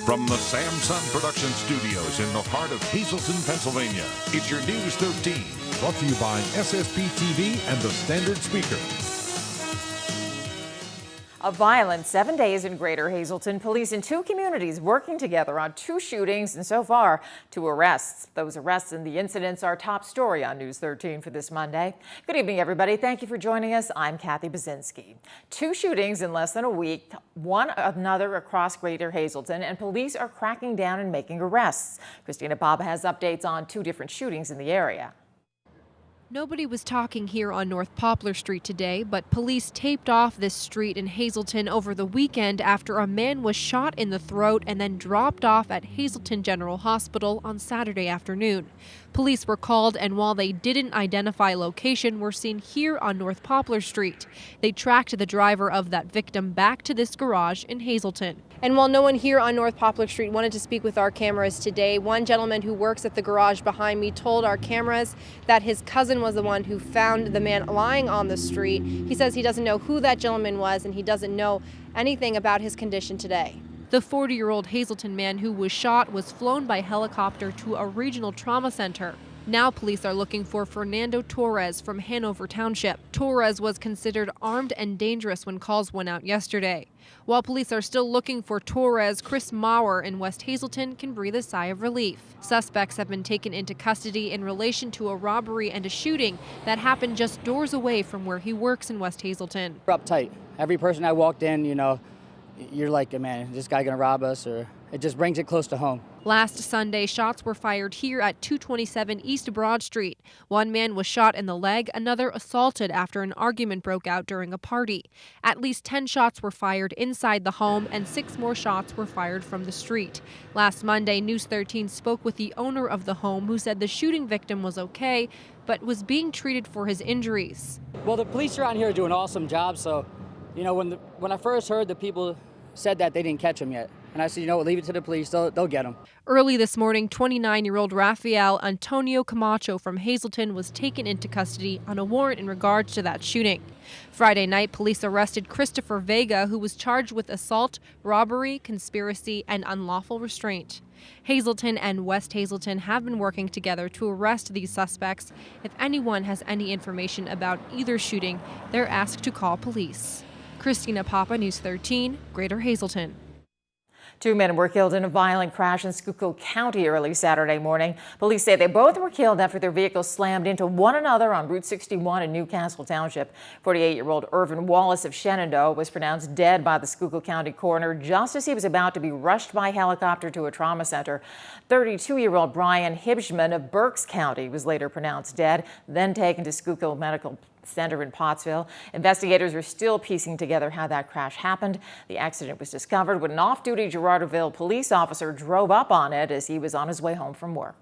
From the Samsung Production Studios in the heart of Hazleton, Pennsylvania, it's your News 13. Brought to you by SSPTV and the Standard Speaker. A violent 7 days in Greater Hazleton. Police in two communities working together on two shootings and so far 2 arrests. Those arrests and the incidents are top story on News 13 for this Monday. Good evening, everybody. Thank you for joining us. I'm Kathy Bazinski. 2 shootings in less than a week, one another across Greater Hazleton, and police are cracking down and making arrests. Christina Papa has updates on 2 different shootings in the area. Nobody was talking here on North Poplar Street today, but police taped off this street in Hazleton over the weekend after a man was shot in the throat and then dropped off at Hazleton General Hospital on Saturday afternoon. Police were called, and while they didn't identify location, were seen here on North Poplar Street. They tracked the driver of that victim back to this garage in Hazleton. And while no one here on North Poplar Street wanted to speak with our cameras today, one gentleman who works at the garage behind me told our cameras that his cousin was the one who found the man lying on the street. He says he doesn't know who that gentleman was and he doesn't know anything about his condition today. The 40-year-old Hazleton man who was shot was flown by helicopter to a regional trauma center. Now police are looking for Fernando Torres from Hanover Township. Torres was considered armed and dangerous when calls went out yesterday. While police are still looking for Torres, Chris Maurer in West Hazleton can breathe a sigh of relief. Suspects have been taken into custody in relation to a robbery and a shooting that happened just doors away from where he works in West Hazleton. We're uptight. Every person I walked in, you're like, man, is this guy gonna rob us? Or it just brings it close to home. Last Sunday, shots were fired here at 227 East Broad Street. One man was shot in the leg, another assaulted after an argument broke out during a party. At least 10 shots were fired inside the home and 6 more shots were fired from the street. Last Monday, News 13 spoke with the owner of the home who said the shooting victim was okay, but was being treated for his injuries. Well, the police around here do an awesome job, so, when I first heard the people said that they didn't catch him yet. And I said, leave it to the police, they'll get him. Early this morning, 29-year-old Rafael Antonio Camacho from Hazleton was taken into custody on a warrant in regards to that shooting. Friday night, police arrested Christopher Vega, who was charged with assault, robbery, conspiracy, and unlawful restraint. Hazleton and West Hazleton have been working together to arrest these suspects. If anyone has any information about either shooting, they're asked to call police. Christina Papa, News 13, Greater Hazleton. 2 men were killed in a violent crash in Schuylkill County early Saturday morning. Police say they both were killed after their vehicles slammed into one another on Route 61 in Newcastle Township. 48-year-old Irvin Wallace of Shenandoah was pronounced dead by the Schuylkill County coroner just as he was about to be rushed by helicopter to a trauma center. 32-year-old Brian Hibschman of Berks County was later pronounced dead, then taken to Schuylkill Medical Center in Pottsville. Investigators are still piecing together how that crash happened. The accident was discovered when an off-duty Girardville police officer drove up on it as he was on his way home from work.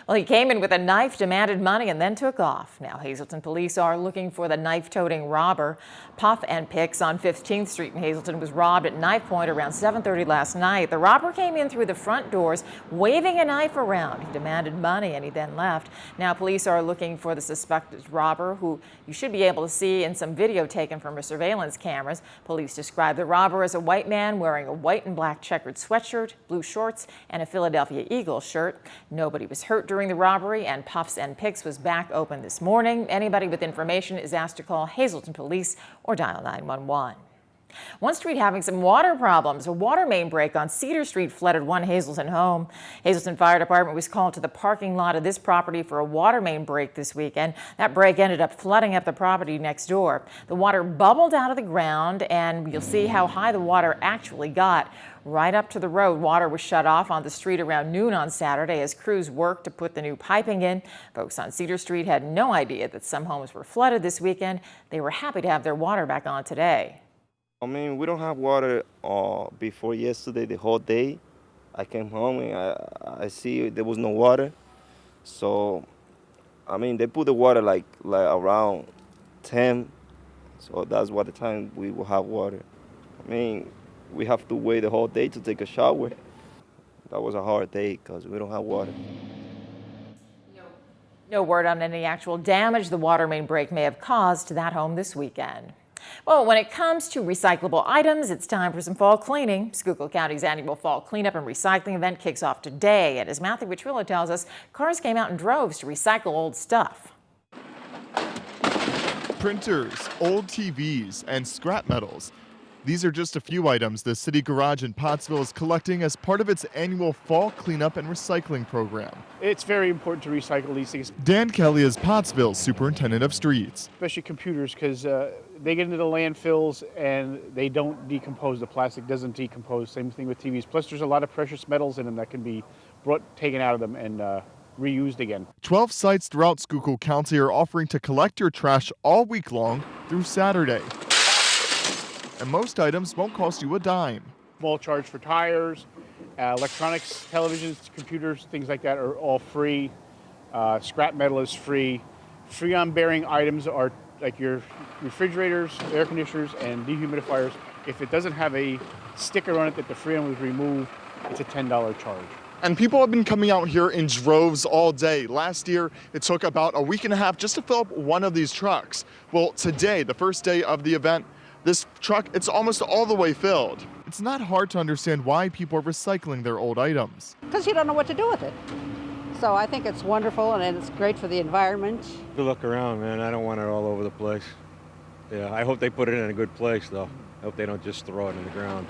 Well, he came in with a knife, demanded money, and then took off. Now, Hazleton police are looking for the knife-toting robber. Puff and Picks on 15th Street in Hazleton was robbed at knife point around 7:30 last night. The robber came in through the front doors, waving a knife around. He demanded money, and he then left. Now, police are looking for the suspected robber, who you should be able to see in some video taken from our surveillance cameras. Police describe the robber as a white man wearing a white and black checkered sweatshirt, blue shorts, and a Philadelphia Eagles shirt. Nobody was hurt during the robbery, and Puffs and Picks was back open this morning. Anybody with information is asked to call Hazleton Police or dial 911. One street having some water problems. A water main break on Cedar Street flooded one Hazleton home. Hazleton Fire Department was called to the parking lot of this property for a water main break this weekend. That break ended up flooding up the property next door. The water bubbled out of the ground, and you'll see how high the water actually got. Right up to the road, water was shut off on the street around noon on Saturday as crews worked to put the new piping in. Folks on Cedar Street had no idea that some homes were flooded this weekend. They were happy to have their water back on today. We don't have water before yesterday, the whole day. I came home and I see there was no water. So, they put the water like around 10. So that's what the time we will have water. We have to wait the whole day to take a shower. That was a hard day because we don't have water. No word on any actual damage the water main break may have caused to that home this weekend. Well, when it comes to recyclable items, it's time for some fall cleaning. Schuylkill County's annual fall cleanup and recycling event kicks off today. And as Matthew Petrillo tells us, cars came out in droves to recycle old stuff. Printers, old TVs, and scrap metals. These are just a few items the city garage in Pottsville is collecting as part of its annual fall cleanup and recycling program. It's very important to recycle these things. Dan Kelly is Pottsville's superintendent of streets. Especially computers, because they get into the landfills and they don't decompose. The plastic doesn't decompose. Same thing with TVs. Plus, there's a lot of precious metals in them that can be taken out of them and reused again. 12 sites throughout Schuylkill County are offering to collect your trash all week long through Saturday. And most items won't cost you a dime. Small charge for tires, electronics, televisions, computers, things like that are all free. Scrap metal is free. Freon-bearing items are like your refrigerators, air conditioners, and dehumidifiers. If it doesn't have a sticker on it that the Freon was removed, it's a $10 charge. And people have been coming out here in droves all day. Last year, it took about a week and a half just to fill up one of these trucks. Well, today, the first day of the event, this truck, it's almost all the way filled. It's not hard to understand why people are recycling their old items. Because you don't know what to do with it. So I think it's wonderful and it's great for the environment. Good look around, man. I don't want it all over the place. Yeah, I hope they put it in a good place, though. I hope they don't just throw it in the ground.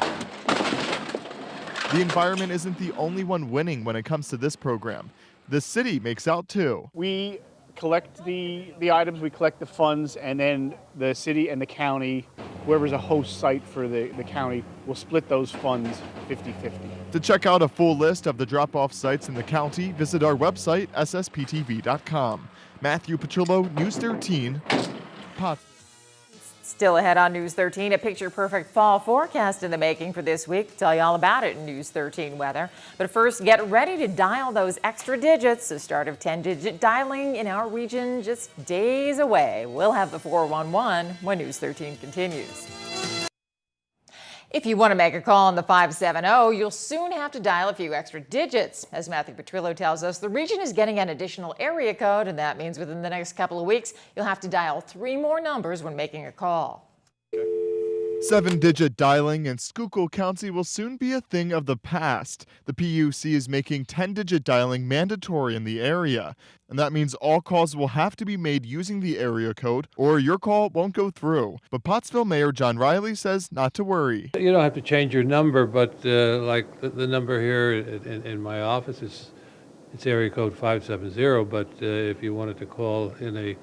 The environment isn't the only one winning when it comes to this program. The city makes out too. We collect the items, we collect the funds, and then the city and the county, whoever's a host site for the county, will split those funds 50-50. To check out a full list of the drop-off sites in the county, visit our website, SSPTV.com. Matthew Petrillo, News 13, Pottsville. Still ahead on News 13, a picture-perfect fall forecast in the making for this week. Tell you all about it in News 13 weather. But first, get ready to dial those extra digits. The start of 10-digit dialing in our region just days away. We'll have the 411 when News 13 continues. If you want to make a call on the 570, you'll soon have to dial a few extra digits. As Matthew Petrillo tells us, the region is getting an additional area code, and that means within the next couple of weeks, you'll have to dial 3 more numbers when making a call. 7-digit dialing in Schuylkill County will soon be a thing of the past. The PUC is making 10-digit dialing mandatory in the area, and that means all calls will have to be made using the area code or your call won't go through. But Pottsville Mayor John Riley says not to worry. You don't have to change your number, but like the number here in my office it's area code 570, but if you wanted to call in a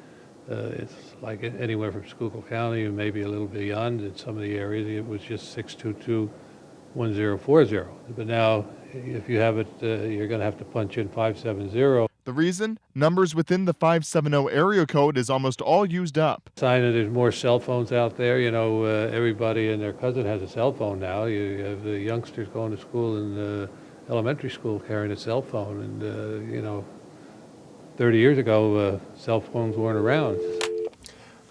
it's like anywhere from Schuylkill County and maybe a little beyond in some of the areas, it was just 622-1040. But now, if you have it, you're going to have to punch in 570. The reason? Numbers within the 570 area code is almost all used up. Sign that there's more cell phones out there. You know, everybody and their cousin has a cell phone now. You have the youngsters going to school in elementary school carrying a cell phone, and you know, 30 years ago, cell phones weren't around.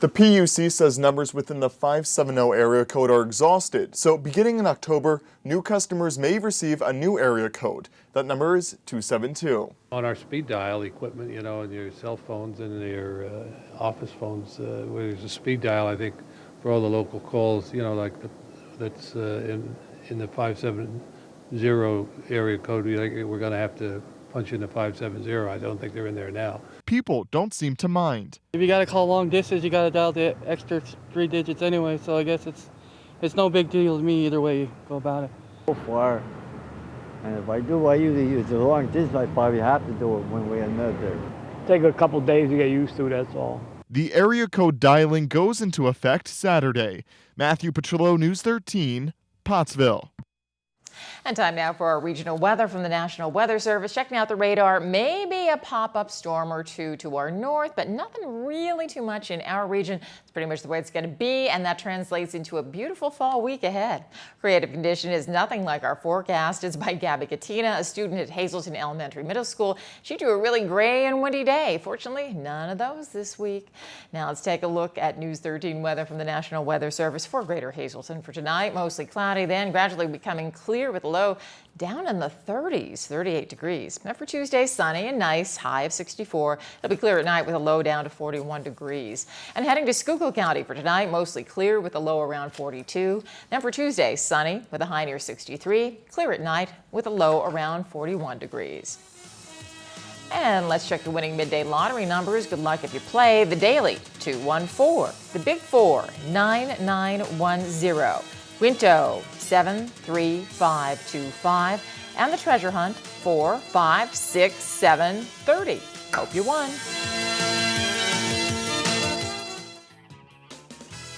The PUC says numbers within the 570 area code are exhausted, so beginning in October, new customers may receive a new area code. That number is 272. On our speed dial equipment, you know, and your cell phones and your office phones, where there's a speed dial, I think, for all the local calls, you know, like that's in the 570 area code, we're going to have to punch in the 570. I don't think they're in there now. People don't seem to mind. If you got to call long distance, you got to dial the extra 3 digits anyway, so I guess it's no big deal to me either way you go about it. So far, and if I usually use the long distance, I probably have to do it when we're in military. Take a couple days to get used to, that's all. The area code dialing goes into effect Saturday. Matthew Petrillo, News 13, Pottsville. And time now for our regional weather from the National Weather Service. Checking out the radar, maybe a pop-up storm or two to our north, but nothing really too much in our region. It's pretty much the way it's going to be, and that translates into a beautiful fall week ahead. Creative condition is nothing like our forecast. It's by Gabby Katina, a student at Hazelton Elementary Middle School. She drew a really gray and windy day. Fortunately, none of those this week. Now let's take a look at News 13 weather from the National Weather Service for Greater Hazelton for tonight. Mostly cloudy, then gradually becoming clear with a low low down in the 30s, 38 degrees. Now for Tuesday, sunny and nice, high of 64. It'll be clear at night with a low down to 41 degrees. And heading to Schuylkill County for tonight, mostly clear with a low around 42. Then for Tuesday, sunny with a high near 63. Clear at night with a low around 41 degrees. And let's check the winning midday lottery numbers. Good luck if you play. The daily, 214. The big four, 9910. Quinto, 73525. And the treasure hunt, 4567030. Hope you won.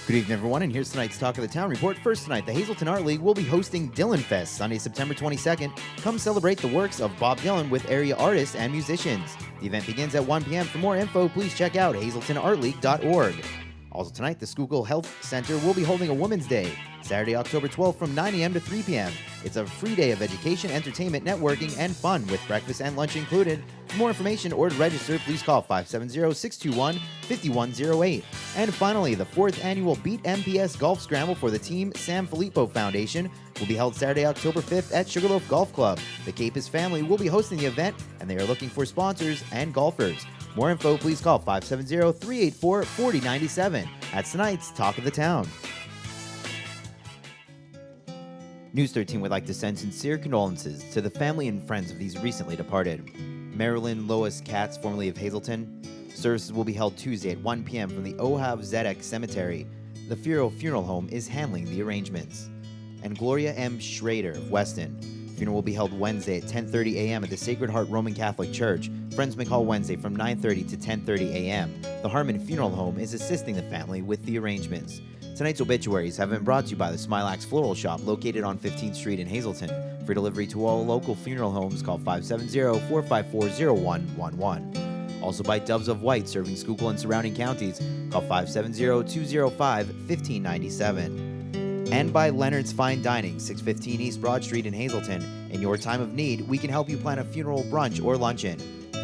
Good evening, everyone, and here's tonight's Talk of the Town report. First tonight, the Hazleton Art League will be hosting Dylan Fest Sunday, September 22nd. Come celebrate the works of Bob Dylan with area artists and musicians. The event begins at 1 p.m. For more info, please check out hazeltonartleague.org. Also tonight, the Schuylkill Health Center will be holding a Women's Day, Saturday, October 12th from 9 a.m. to 3 p.m. It's a free day of education, entertainment, networking, and fun with breakfast and lunch included. For more information or to register, please call 570-621-5108. And finally, the 4th annual Beat MPS Golf Scramble for the Team Sam Filippo Foundation will be held Saturday, October 5th at Sugarloaf Golf Club. The Capus family will be hosting the event, and they are looking for sponsors and golfers. More info, please call 570-384-4097. That's tonight's Talk of the Town. News 13 would like to send sincere condolences to the family and friends of these recently departed. Marilyn Lois Katz, formerly of Hazleton. Services will be held Tuesday at 1 p.m. from the Ohav Zedek Cemetery. The Furo Funeral Home is handling the arrangements. And Gloria M. Schrader of Weston. Funeral will be held Wednesday at 10:30 a.m. at the Sacred Heart Roman Catholic Church, Friendsman Hall Wednesday from 9:30 to 10:30 a.m. The Harmon Funeral Home is assisting the family with the arrangements. Tonight's obituaries have been brought to you by the Smilax Floral Shop located on 15th Street in Hazleton. For delivery to all local funeral homes, call 570-454-0111. Also by Doves of White, serving Schuylkill and surrounding counties, call 570-205-1597. And by Leonard's Fine Dining, 615 East Broad Street in Hazleton. In your time of need, we can help you plan a funeral brunch or luncheon.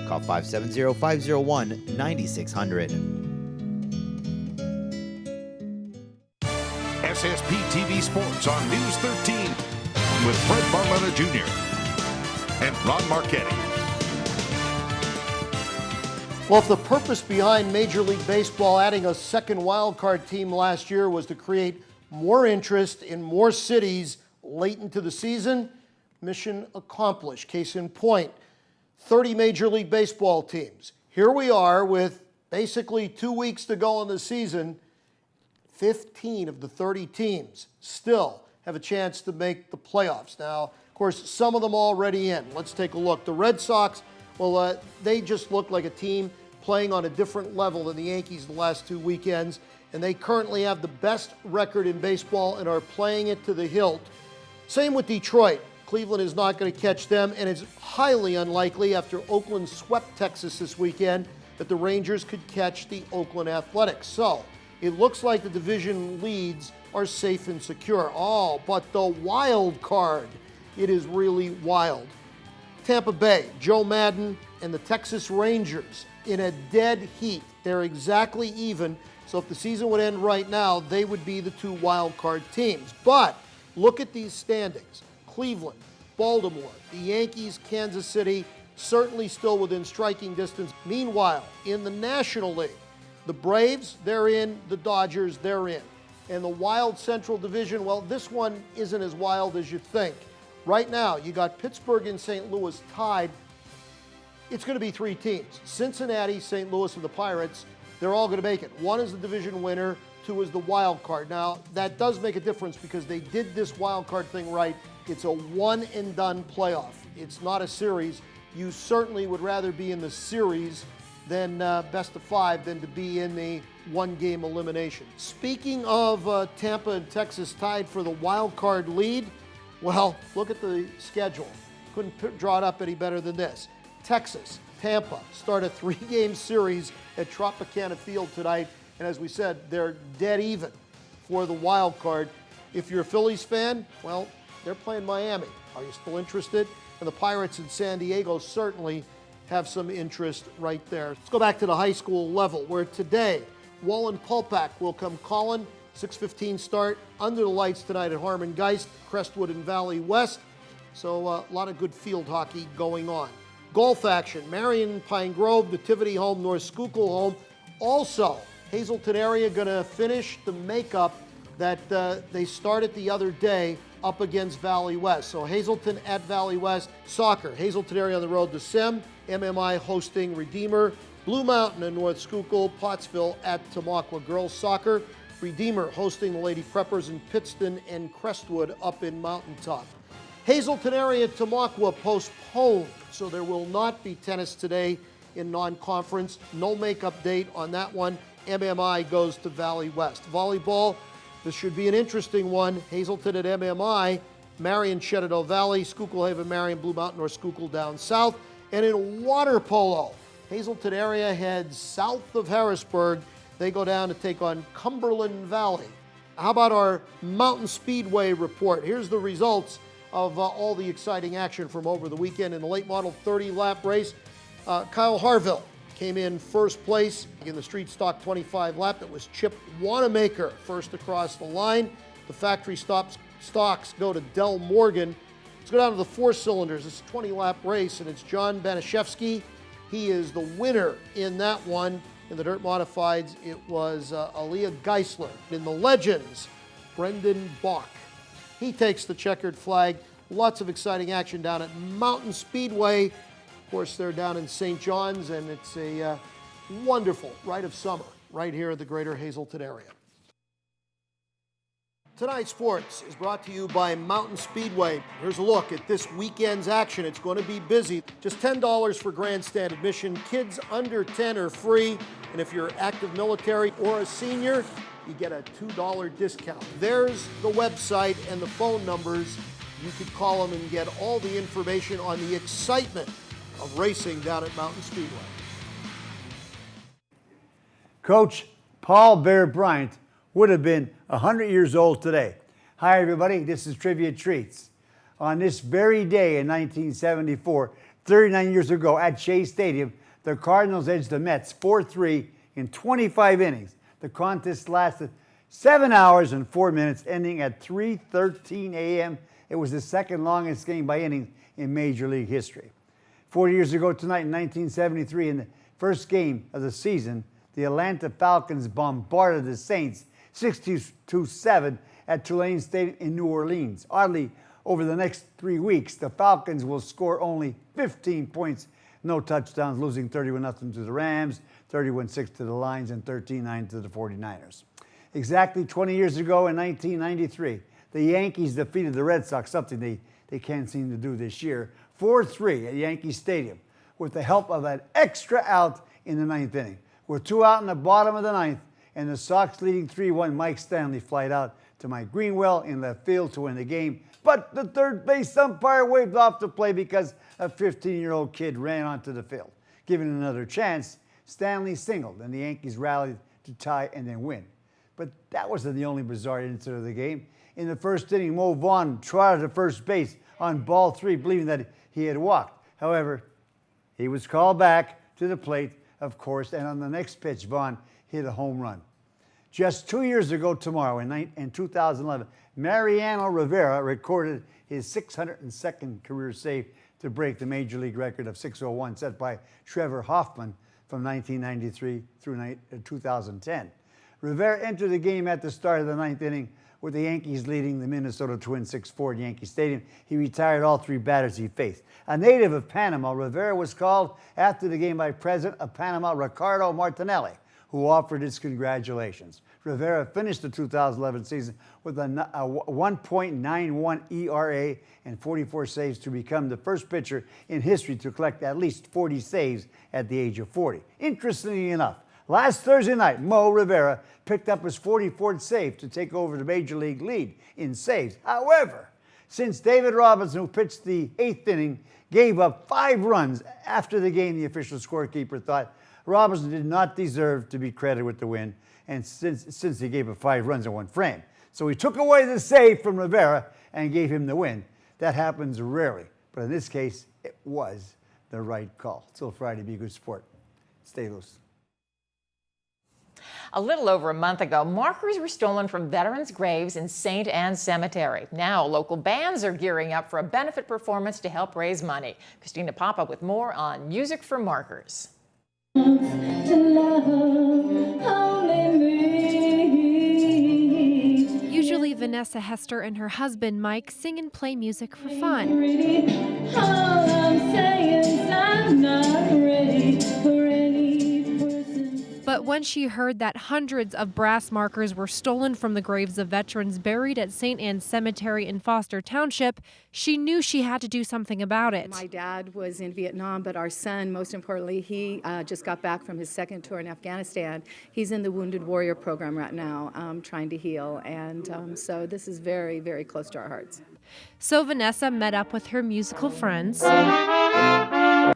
Call 570-501-9600. SSPTV Sports on News 13 with Fred Barletta Jr. and Ron Marchetti. Well, if the purpose behind Major League Baseball adding a second wildcard team last year was to create more interest in more cities late into the season, mission accomplished. Case in point, 30 Major League Baseball teams. Here we are with basically 2 weeks to go in the season. 15 of the 30 teams still have a chance to make the playoffs. Now, of course, some of them already in. Let's take a look. The Red Sox, well, they just look like a team playing on a different level than the Yankees the last 2 weekends, and they currently have the best record in baseball and are playing it to the hilt. Same with Detroit. Cleveland is not going to catch them, and it's highly unlikely after Oakland swept Texas this weekend that the Rangers could catch the Oakland Athletics. So, it looks like the division leads are safe and secure. Oh, but the wild card, it is really wild. Tampa Bay, Joe Madden, and the Texas Rangers in a dead heat. They're exactly even, so if the season would end right now, they would be the two wild card teams. But look at these standings. Cleveland, Baltimore, the Yankees, Kansas City, certainly still within striking distance. Meanwhile, in the National League, the Braves, they're in. The Dodgers, they're in. And the wild Central Division, well, this one isn't as wild as you think. Right now, you got Pittsburgh and St. Louis tied. It's going to be three teams. Cincinnati, St. Louis, and the Pirates, they're all going to make it. One is the division winner, two is the wild card. Now, that does make a difference because they did this wild card thing right. It's a one-and-done playoff. It's not a series. You certainly would rather be in the series than best of five than to be in the one-game elimination. Speaking of Tampa and Texas tied for the wild card lead, well, look at the schedule. Couldn't draw it up any better than this. Texas, Tampa start a three-game series at Tropicana Field tonight, and as we said, they're dead even for the wild card. If you're a Phillies fan, well, they're playing Miami. Are you still interested? And the Pirates in San Diego certainly have some interest right there. Let's go back to the high school level, where today, Wallen-Pulpack will come calling. 6:15 start under the lights tonight at Harmon Geist, Crestwood and Valley West. So a lot of good field hockey going on. Golf action, Marion, Pine Grove, Nativity home, North Schuylkill home. Also, Hazleton area going to finish the makeup that they started the other day up against Valley West. So Hazleton at Valley West. Soccer, Hazleton area on the road to Sem. MMI hosting Redeemer. Blue Mountain in North Schuylkill. Pottsville at Tamaqua. Girls soccer, Redeemer hosting the Lady Preppers in Pittston and Crestwood up in Mountaintop. Hazleton area Tamaqua postponed, so there will not be tennis today in non-conference. No makeup date on that one. MMI goes to Valley West. Volleyball, this should be an interesting one. Hazleton at MMI, Marion, Shenandoah Valley, Schuylkill Haven, Marion, Blue Mountain, or Schuylkill down south. And in water polo, Hazleton area heads south of Harrisburg. They go down to take on Cumberland Valley. How about our Mountain Speedway report? Here's the results of all the exciting action from over the weekend in the late model 30-lap race. Kyle Harville came in first place in the street stock 25 lap. That was Chip Wanamaker first across the line. The factory stocks go to Del Morgan. Let's go down to the four cylinders. It's a 20-lap race, and it's John Banashevsky. He is the winner in that one. In the dirt modifieds, it was Aaliyah Geisler. In the legends, Brendan Bach. He takes the checkered flag. Lots of exciting action down at Mountain Speedway. Of course, they're down in St. John's, and it's a wonderful rite of summer right here in the greater Hazleton area. Tonight's sports is brought to you by Mountain Speedway. Here's a look at this weekend's action. It's going to be busy. Just $10 for grandstand admission. Kids under 10 are free. And if you're active military or a senior, you get a $2 discount. There's the website and the phone numbers. You could call them and get all the information on the excitement of racing down at Mountain Speedway. Coach Paul Bear Bryant would have been 100 years old today. Hi, everybody. This is Trivia Treats. On this very day in 1974, 39 years ago at Shea Stadium, the Cardinals edged the Mets 4-3 in 25 innings. The contest lasted 7 hours and 4 minutes, ending at 3:13 a.m. It was the second longest game by innings in Major League history. 40 years ago tonight in 1973, in the first game of the season, the Atlanta Falcons bombarded the Saints 62-7 at Tulane Stadium in New Orleans. Oddly, over the next 3 weeks, the Falcons will score only 15 points, no touchdowns, losing 31-0 to the Rams, 31-6 to the Lions, and 13-9 to the 49ers. Exactly 20 years ago in 1993, the Yankees defeated the Red Sox, something they can't seem to do this year, 4-3 at Yankee Stadium, with the help of an extra out in the ninth inning. With 2 out in the bottom of the ninth, and the Sox leading 3-1, Mike Stanley flied out to Mike Greenwell in left field to win the game. But the third base umpire waved off the play because a 15-year-old kid ran onto the field. Given another chance, Stanley singled, and the Yankees rallied to tie and then win. But that wasn't the only bizarre incident of the game. In the first inning, Mo Vaughn trotted to first base on ball 3, believing that he had walked. However, he was called back to the plate, of course, and on the next pitch, Vaughn hit a home run. Just 2 years ago tomorrow, in 2011, Mariano Rivera recorded his 602nd career save to break the Major League record of 601 set by Trevor Hoffman from 1993 through 2010. Rivera entered the game at the start of the ninth inning with the Yankees leading the Minnesota Twins 6-4 at Yankee Stadium. He retired all 3 batters he faced. A native of Panama, Rivera was called after the game by President of Panama, Ricardo Martinelli, who offered his congratulations. Rivera finished the 2011 season with a 1.91 ERA and 44 saves to become the first pitcher in history to collect at least 40 saves at the age of 40. Interestingly enough, last Thursday night, Mo Rivera picked up his 44th save to take over the Major League lead in saves. However, since David Robinson, who pitched the 8th inning, gave up 5 runs after the game, the official scorekeeper thought Robinson did not deserve to be credited with the win, and since he gave up 5 runs in 1 frame. So he took away the save from Rivera and gave him the win. That happens rarely, but in this case, it was the right call. Till Friday, be a good sport. Stay loose. A little over a month ago, markers were stolen from veterans' graves in St. Anne's Cemetery. Now, local bands are gearing up for a benefit performance to help raise money. Christina Papa with more on Music for Markers. Usually, Vanessa Hester and her husband Mike sing and play music for fun. But when she heard that hundreds of brass markers were stolen from the graves of veterans buried at St. Anne's Cemetery in Foster Township, she knew she had to do something about it. My dad was in Vietnam, but our son, most importantly, he just got back from his second tour in Afghanistan. He's in the Wounded Warrior program right now, trying to heal, and so this is very, very close to our hearts. So Vanessa met up with her musical friends. And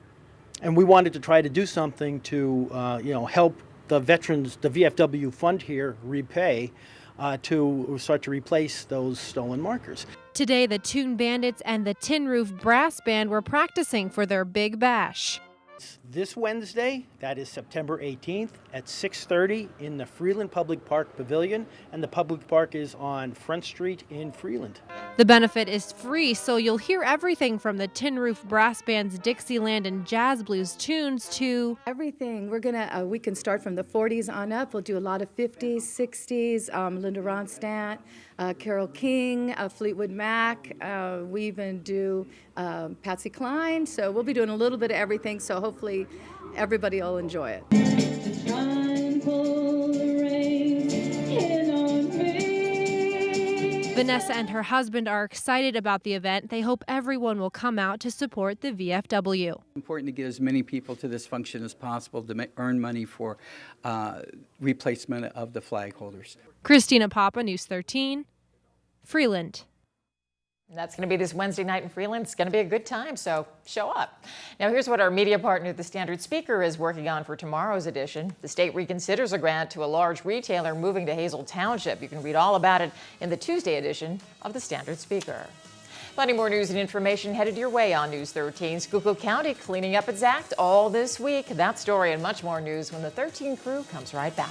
we wanted to try to do something to, help the veterans, the VFW fund here, repay to start to replace those stolen markers. Today, the Toon Bandits and the Tin Roof Brass Band were practicing for their big bash. This Wednesday, that is September 18th at 6:30 in the Freeland Public Park Pavilion, and the public park is on Front Street in Freeland. The benefit is free, so you'll hear everything from the Tin Roof Brass Band's Dixieland and jazz blues tunes to everything. We're gonna we can start from the 40s on up. We'll do a lot of 50s, 60s. Linda Ronstadt, Carole King, Fleetwood Mac. We even do Patsy Cline. So we'll be doing a little bit of everything. So hopefully everybody will enjoy it. Vanessa and her husband are excited about the event. They hope everyone will come out to support the VFW. It's important to get as many people to this function as possible to earn money for replacement of the flag holders. Christina Papa, News 13, Freeland. That's going to be this Wednesday night in Freeland. It's going to be a good time, so show up. Now, here's what our media partner, the Standard Speaker, is working on for tomorrow's edition. The state reconsiders a grant to a large retailer moving to Hazel Township. You can read all about it in the Tuesday edition of the Standard Speaker. Plenty more news and information headed your way on News 13. Schuylkill County cleaning up its act all this week. That story and much more news when the 13 crew comes right back.